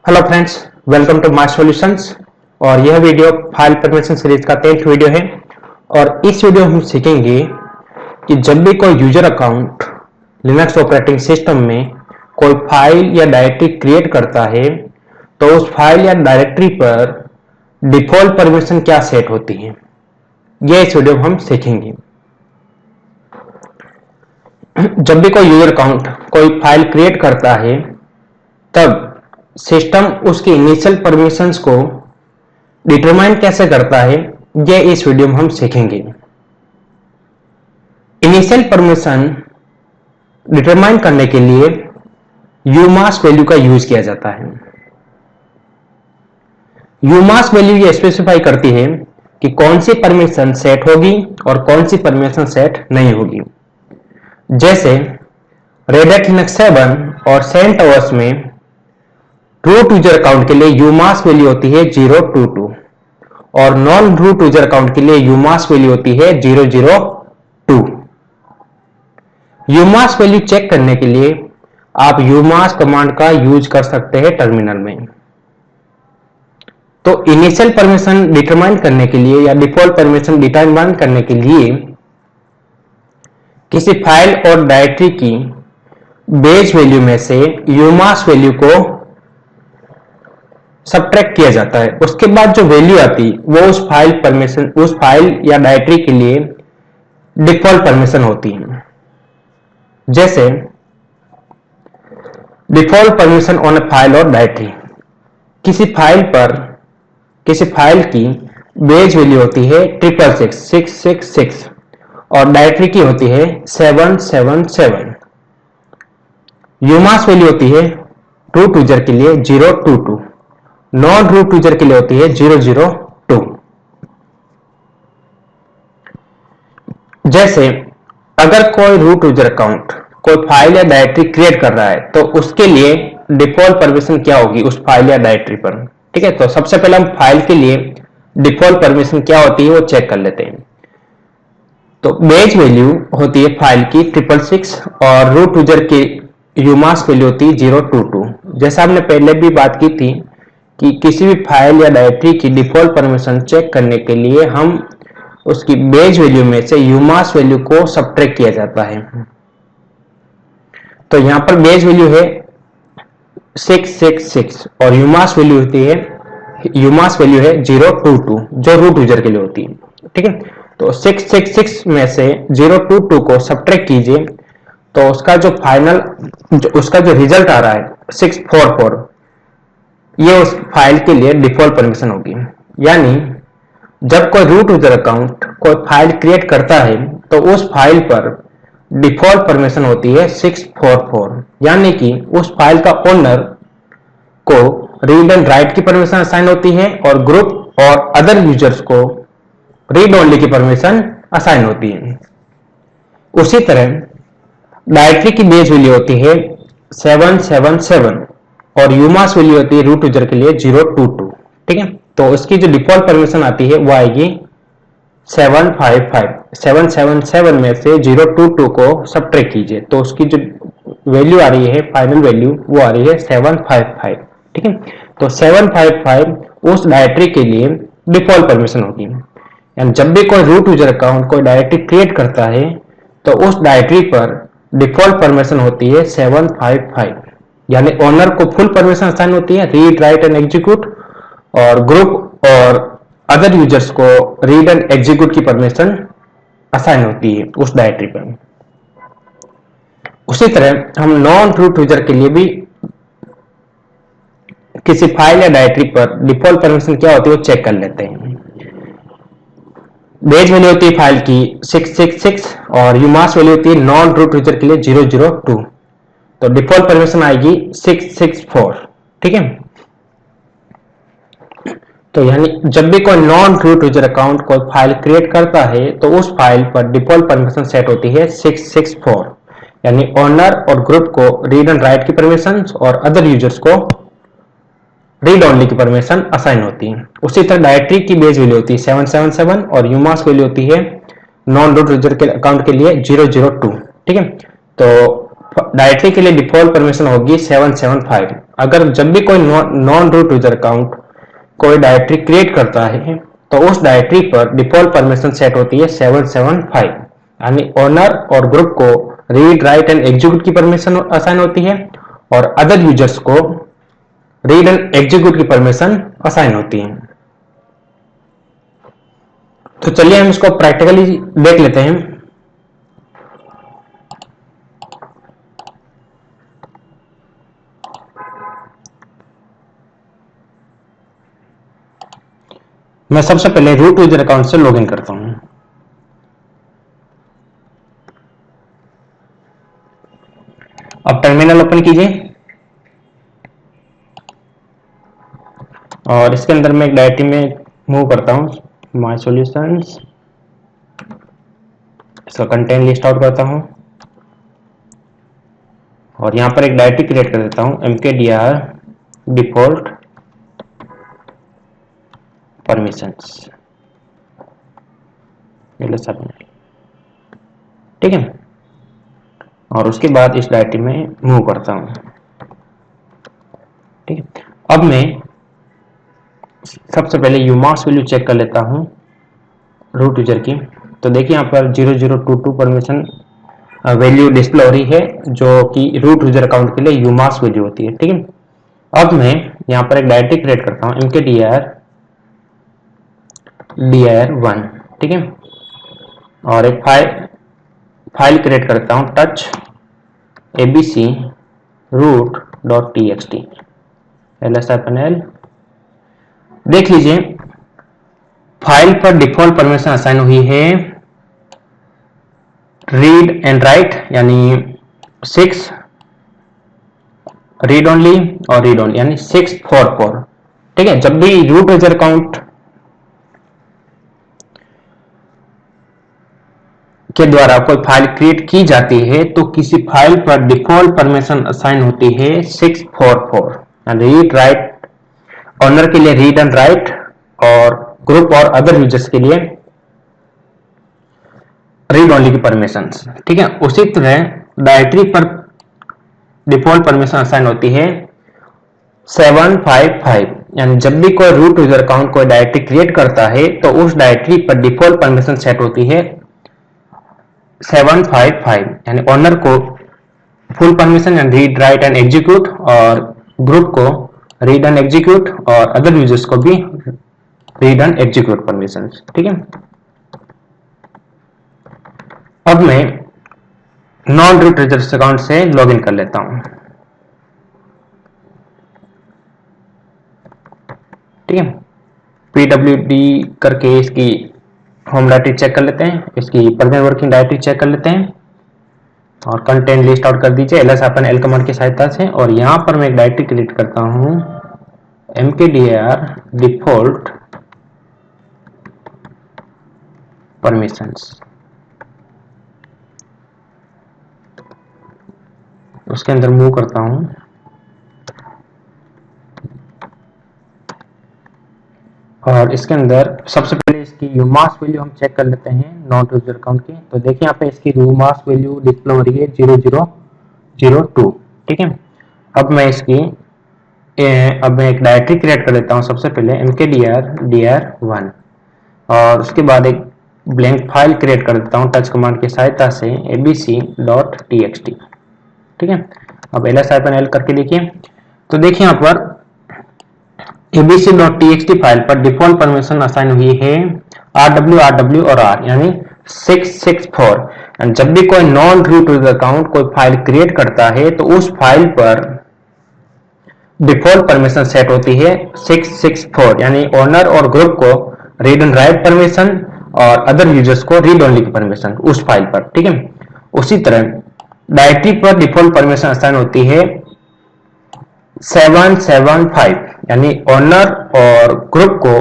Hello friends, welcome to my solutions. और यह video file permission series का 10th video है। और इस वीडियो में हम सीखेंगे कि जब भी कोई user account Linux operating system में कोई फाइल या डायरेक्टरी क्रिएट करता है तो उस फाइल या डायरेक्टरी पर डिफॉल्ट परमिशन क्या सेट होती है, यह इस वीडियो में हम सीखेंगे। जब भी कोई यूजर अकाउंट कोई फाइल क्रिएट करता है तब सिस्टम उसकी इनिशियल परमिशंस को डिटरमाइन कैसे करता है, यह इस वीडियो में हम सीखेंगे। इनिशियल परमिशन डिटरमाइन करने के लिए यूमास्क वैल्यू का यूज किया जाता है। यूमास्क वैल्यू ये स्पेसिफाई करती है कि कौन सी परमिशन सेट होगी और कौन सी परमिशन सेट नहीं होगी। जैसे रेड हैट लिनक्स 7 और सेंटोस में रूट यूजर अकाउंट के लिए यूमास्क वैल्यू होती है 022 और नॉन रूट यूजर अकाउंट के लिए यूमास्क वैल्यू होती है 002। यूमास्क वैल्यू चेक करने के लिए आप यूमास्क कमांड का यूज कर सकते हैं टर्मिनल में। तो इनिशियल परमिशन डिटरमाइन करने के लिए या डिफॉल्ट परमिशन डिटरमाइन करने के लिए किसी फाइल और डायरेक्टरी की बेस वैल्यू में से यूमास्क वैल्यू को सब्ट्रैक्ट किया जाता है। उसके बाद जो वैल्यू आती वो उस फाइल या डायरेक्टरी के लिए डिफॉल्ट परमिशन होती है। जैसे default permission on A file और डायरेक्टरी, किसी फाइल की बेस वैल्यू होती है 666 और डायरेक्टरी की होती है 777। यूमास्क वैल्यू होती है रूट यूजर के लिए 022, नॉन रूट यूजर के लिए होती है 002। जैसे अगर कोई रूट यूजर अकाउंट कोई फाइल या डायरेक्टरी क्रिएट कर रहा है तो उसके लिए डिफॉल्ट परमिशन क्या होगी उस फाइल या डायरेक्टरी पर। ठीक है, तो सबसे पहले हम फाइल के लिए डिफॉल्ट परमिशन क्या होती है वो चेक कर लेते हैं। तो बेस वैल्यू होती है फाइल की 666 और रूट यूजर की यूमास्क वैल्यू होती है 022। जैसा हमने पहले भी बात की थी कि किसी भी फाइल या डायरेक्टरी की डिफॉल्ट परमिशन चेक करने के लिए हम उसकी बेस वैल्यू में से यूमास्क वैल्यू को सब्ट्रैक्ट किया जाता है। तो यहां पर बेस वैल्यू है 666 और यूमास्क वैल्यू है 022 जो रूट यूजर के लिए होती है। ठीक है, तो 666 में से 022 को सब्ट्रैक्ट कीजिए तो उसका जो रिजल्ट आ रहा है 644, ये उस फाइल के लिए डिफॉल्ट परमिशन होगी। यानी जब कोई रूट यूजर अकाउंट कोई फाइल क्रिएट करता है तो उस फाइल पर डिफॉल्ट परमिशन होती है 644, यानी कि उस फाइल का ओनर को रीड एंड राइट की परमिशन असाइन होती है और ग्रुप और अदर यूजर्स को रीड ओनली की परमिशन असाइन होती है। उसी तरह डायरेक्टरी की बेस वैल्यू होती है 777 और यूमास्क वैल्यू होती है रूट यूजर के लिए 022। ठीक है, तो इसकी जो डिफॉल्ट परमिशन आती है वो आएगी 755। 777 में से 022 को सब्ट्रैक्ट कीजिए तो उसकी जो वैल्यू आ रही है फाइनल वैल्यू वो आ रही है 755। ठीक है, तो 755 उस डायरेक्टरी के लिए डिफॉल्ट परमिशन होगी। यानी जब भी कोई रूट यूजर अकाउंट कोई डायरेक्टरी क्रिएट करता है तो उस डायरेक्टरी पर डिफॉल्ट परमिशन होती है 755, यानी ओनर को फुल परमिशन असाइन होती है रीड राइट एंड एग्जीक्यूट और ग्रुप और अदर यूजर्स को रीड एंड एग्जीक्यूट की परमिशन असाइन होती है उस डायरेक्टरी पर। उसी तरह हम नॉन रूट यूजर के लिए भी किसी फाइल या डायरेक्टरी पर डिफॉल्ट परमिशन क्या होती है वो चेक कर लेते हैं। बेस वैल्यू होती है फाइल की 666 और यूमास्क वैल्यू होती है नॉन रूट यूजर के लिए 002, तो डिफॉल्ट परमिशन आएगी 664। ठीक है, तो यानी जब भी कोई नॉन रूट यूजर अकाउंट कोई फाइल क्रिएट करता है तो उस फाइल पर डिफॉल्ट परमिशन सेट होती है 664, यानी ओनर और ग्रुप को रीड एंड राइट की परमिशन और अदर यूजर्स को रीड ओनली की परमिशन असाइन होती है। उसी तरह डायरेक्टरी की बेस वैल्यू होती है 777 और यूमास्क वैल्यू होती है नॉन रूट यूजर के अकाउंट के लिए 002। ठीक है, तो डायरेक्टरी के लिए डिफॉल्ट परमिशन होगी 775। अगर जब भी कोई नॉन रूट यूजर अकाउंट कोई डायरेक्टरी क्रिएट करता है तो उस डायरेक्टरी पर डिफॉल्ट परमिशन सेट होती है 775, यानी ओनर और ग्रुप को रीड राइट एंड एग्जीक्यूट की परमिशन असाइन होती है और अदर यूजर्स को रीड एंड एग्जीक्यूट की परमिशन असाइन होती है। तो चलिए हम इसको प्रैक्टिकली देख लेते हैं। मैं सबसे पहले रूट यूजर अकाउंट से लॉगिन करता हूं। अब टर्मिनल ओपन कीजिए और इसके अंदर मैं एक डायरेक्टरी में मूव करता हूं माय सॉल्यूशंस, इसका कंटेंट लिस्ट आउट करता हूं और यहां पर एक डायरेक्टरी क्रिएट कर देता हूं mkdir डिफॉल्ट परमिशंस, ठीक है। और उसके बाद इस डायरेक्टरी में मूव करता हूं, ठीक है। अब मैं सबसे पहले यूमास वैल्यू चेक कर लेता हूं रूट यूजर की। तो देखिए यहाँ पर 0022 परमिशन वैल्यू डिस्प्ले हो रही है जो कि रूट यूजर अकाउंट के लिए यूमास वैल्यू होती है, ठीक है। अब मैं यहाँ पर एक डायरेक्टरी क्रिएट करता हूँ mkdir dir1, ठीक है। और एक फाइल क्रिएट करता हूँ touch abc root.txt ls-l। देख लीजिए फाइल पर डिफॉल्ट परमिशन असाइन हुई है रीड एंड राइट, यानी 6 रीड ओनली और रीड ओनली यानी 644, ठीक है। जब भी रूट यूजर अकाउंट के द्वारा कोई फाइल क्रिएट की जाती है तो किसी फाइल पर डिफॉल्ट परमिशन असाइन होती है 644, रीड राइट ओनर के लिए रीड एंड राइट और ग्रुप और अदर यूजर्स के लिए रीड ओनली की परमिशन, ठीक है। उसी तरह डायरेक्टरी पर डिफॉल्ट परमिशन असाइन होती है 755, यानी जब भी कोई रूट यूजर अकाउंट कोई डायरेक्टरी क्रिएट करता है तो उस डायरेक्टरी पर डिफॉल्ट परमिशन सेट होती है 755, यानी ओनर को फुल परमिशन यानी रीड राइट एंड एग्जीक्यूट और ग्रुप को रीड एंड एग्जीक्यूट और अदर यूजर्स को भी रीड एंड एग्जीक्यूट परमिशन, ठीक है। अब मैं नॉन रूट यूजर्स अकाउंट से लॉगिन कर लेता हूं, ठीक है। pwd करके इसकी होम डायरेक्टरी चेक कर लेते हैं, इसकी प्रेजेंट वर्किंग डायरेक्टरी चेक कर लेते हैं और कंटेंट लिस्ट आउट कर दीजिए ls-l कमांड की सहायता से। और यहां पर मैं एक डायरेक्टरी क्रिएट करता हूं mkdir डिफॉल्ट परमिशंस, उसके अंदर मूव करता हूं और इसके अंदर सबसे पहले इसकी यूमास वैल्यू हम चेक कर लेते हैं नॉन यूजर अकाउंट की। तो देखिए यहाँ पे इसकी यूमास वैल्यू डिस्प्ले हो रही है 0002, ठीक है। अब मैं एक डायरेक्टरी क्रिएट कर लेता हूँ सबसे पहले mkdir dir1 और उसके बाद एक ब्लैंक फाइल क्रिएट कर देता हूँ टच कमांड की सहायता से abc.txt, ठीक है। अब ls-l करके देखिए तो देखिए यहाँ पर abc.txt फाइल पर डिफॉल्ट परमिशन असाइन हुई है rw और r, यानी 664। एंड जब भी कोई नॉन रूट यूजर अकाउंट कोई फाइल क्रिएट करता है तो उस फाइल पर डिफॉल्ट परमिशन सेट होती है 664, यानी ओनर और ग्रुप को रीड एंड राइट परमिशन और अदर यूजर्स को रीड ओनली की परमिशन उस फाइल पर, ठीक है। उसी तरह डायरेक्टरी पर डिफॉल्ट परमिशन असाइन होती है 775, यानी ओनर और ग्रुप को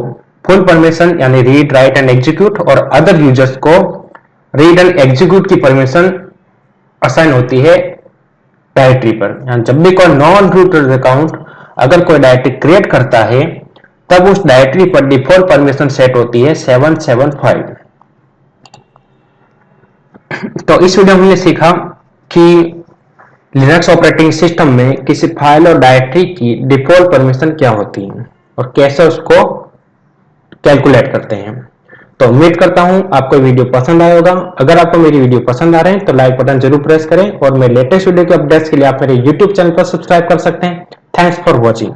फुल परमिशन यानी रीड राइट एंड एग्जीक्यूट और अदर यूजर्स को रीड एंड एग्जीक्यूट की परमिशन असाइन होती है डायरेक्टरी पर। यानी जब भी कोई नॉन रूट अकाउंट अगर कोई डायरेक्टरी क्रिएट करता है तब उस डायरेक्टरी पर डिफॉल्ट परमिशन सेट होती है 775। तो इस वीडियो में हमने सीखा कि लिनक्स ऑपरेटिंग सिस्टम में किसी फाइल और डायरेक्टरी की डिफॉल्ट परमिशन क्या होती है और कैसे उसको कैलकुलेट करते हैं। तो उम्मीद करता हूं आपको वीडियो पसंद आया होगा। अगर आपको मेरी वीडियो पसंद आ रहे हैं तो लाइक बटन जरूर प्रेस करें और मेरे लेटेस्ट वीडियो के अपडेट्स के लिए आप मेरे यूट्यूब चैनल पर सब्सक्राइब कर सकते हैं। Thanks for watching.